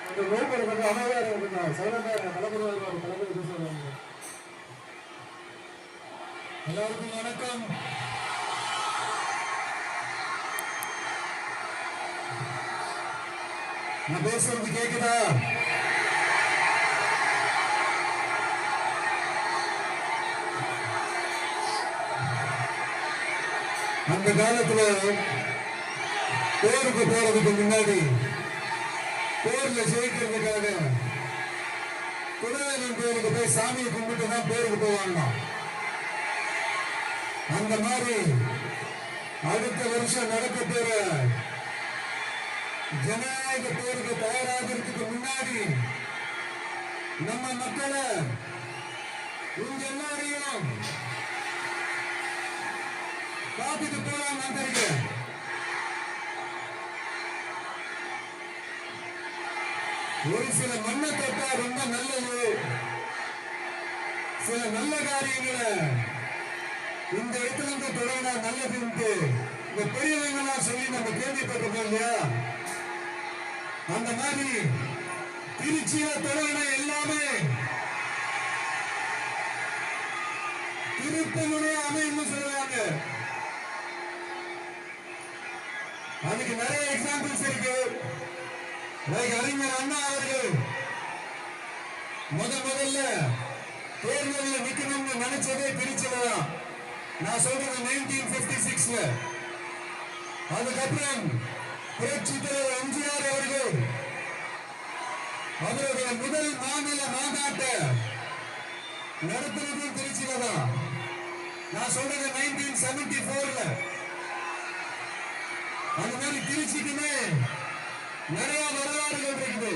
இந்த நோய்படி கொஞ்சம் அமைதியா இருக்கணும், சைலண்டா இருக்க, தளபதி பேசுவாங்க. எல்லாருக்கும் வணக்கம். நான் பேசுறது கேக்குதா? அந்த காலத்துல போருக்கு போறதுக்கு முன்னாடி போர்ல ஜெயிக்கிறதுக்காக குலதெய்வம் கோயிலுக்கு போய் சாமியை கும்பிட்டு தான் போருக்கு போவாங்க. அந்த மாதிரி அடுத்த வருஷம் நடக்க போற ஜனநாயக போருக்கு தயாராகிறதுக்கு முன்னாடி நம்ம மக்களை உங்க எல்லாரையும் காத்துட்டு போலாம். நண்பர்கள், ஒரு சில மண்ணை தொட்டா ரொம்ப நல்லது, சில நல்ல காரியங்களை இந்த இடத்துல இருந்து தொடங்கினா நல்லதுன்ட்டு இந்த பெரியவங்களாம் சொல்லி நம்ம கேள்விப்பட்டிருக்கோம் இல்லையா? அந்த மாதிரி திருச்சியில தொடங்கின எல்லாமே திருப்பமுனையா அமைன்னு சொல்லுவாங்க. அதுக்கு நிறைய எக்ஸாம்பிள்ஸ் இருக்கு. அறிஞர் அண்ணா அவர்கள் முதல்ல தேர்தலில் நிக்கணும்னு நினைச்சதே திருச்சிதான். நான் சொல்றது 1956. அதுக்கப்புறம் புரட்சி தலைவர் எம்ஜிஆர் அவர்கள் அவருடைய முதல் மாநில மாநாட்டை நடத்துறதும் திருச்சிதான். நான் சொல்றது 1974. அந்த மாதிரி திருச்சிக்குமே நிறைய வரலாறுகள் இருக்குது.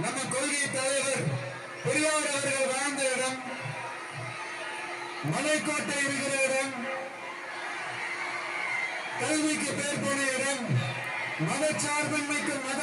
நம்ம கொள்கை தலைவர் பெரியார் அவர்கள் வாழ்ந்த இடம், மலைக்கோட்டை இருக்கிற இடம், கல்விக்கு பேர் போன இடம், மதச்சார்பின்மைக்கும் மத